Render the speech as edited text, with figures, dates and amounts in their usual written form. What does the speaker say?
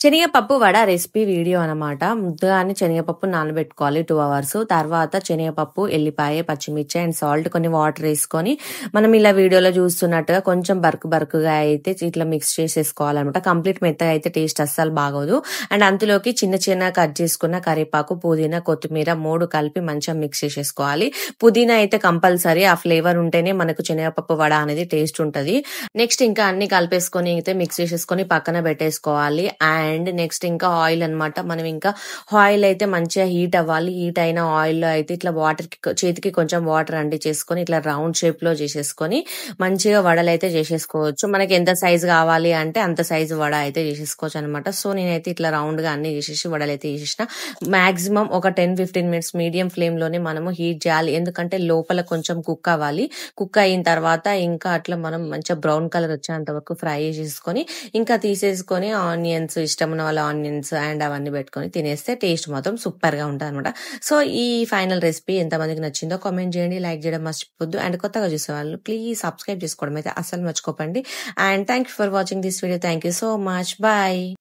శనగపప్పు vada recipe video అనమాట. ముందుగానే శనగపప్పు నానబెట్టుకోవాలి 2 అవర్స్. తర్వాత శనగపప్పు, ఎల్లిపాయ, పచ్చిమిర్చి అండ్ సాల్ట్ కొన్ని వాటర్ వేసుకొని మనం ఇలా వీడియోలో చూస్తున్నట్టుగా కొంచెం బరకగా అయితే ఇట్లా మిక్స్ చేసేసుకోవాలన్నమాట. కంప్లీట్ మెత్తగా అయితే టేస్ట్ అస్సలు బాగోదు. అండ్ అందులోకి చిన్న కట్ చేసుకున్న కరివేపాకు, పుదీనా, కొత్తిమీర 3 కలిపి మంచిగా మిక్స్ చేసేసుకోవాలి. పుదీనా అయితే కంపల్సరీ, ఆ ఫ్లేవర్ ఉంటేనే మనకు శనగపప్పు వడ అనేది టేస్ట్ ఉంటది. నెక్స్ట్ ఇంకా అన్ని కలిపేసుకొని అయితే మిక్స్ చేసేసుకొని పక్కన పెట్టేసుకోవాలి. అండ్ నెక్స్ట్ ఇంకా ఆయిల్ అన్నమాట. మనం ఇంకా ఆయిల్ అయితే మంచిగా హీట్ అవ్వాలి. హీట్ అయిన ఆయిల్ లో అయితే ఇట్లా చేతికి కొంచెం వాటర్ చేసుకొని ఇట్లా రౌండ్ షేప్ లో చేసేసుకొని మంచిగా వడలు అయితే చేసేసుకోవచ్చు. మనకి ఎంత సైజ్ కావాలి అంటే అంత సైజు వడ అయితే చేసేసుకోవచ్చు అనమాట. సో నేనైతే ఇట్లా రౌండ్ గా అన్ని చేసేసి వడలు అయితే చేసేసిన. మాక్సిమం ఒక 10-15 మినిట్స్ మీడియం ఫ్లేమ్ లోనే మనము హీట్ చేయాలి. ఎందుకంటే లోపల కొంచెం కుక్ అవ్వాలి. కుక్ అయిన తర్వాత ఇంకా అట్లా మనం మంచిగా బ్రౌన్ కలర్ వచ్చేంత వరకు ఫ్రై చేసేసుకొని ఇంకా తీసేసుకొని ఆనియన్స్, ఇష్టం ఉన్న వాళ్ళ ఆనియన్స్ అండ్ అవన్నీ పెట్టుకొని తినేస్తే టేస్ట్ మాత్రం సూపర్ గా ఉంటుంది అనమాట. సో ఈ ఫైనల్ రెసిపీ ఎంతమందికి నచ్చిందో కామెంట్ చేయండి, లైక్ చేయడం మర్చిపోద్దు. అండ్ కొత్తగా చూసేవాళ్ళు ప్లీజ్ సబ్స్క్రైబ్ చేసుకోవడం అయితే అసలు మర్చిపోకండి. And thank you for watching this video. Thank you so much. Bye.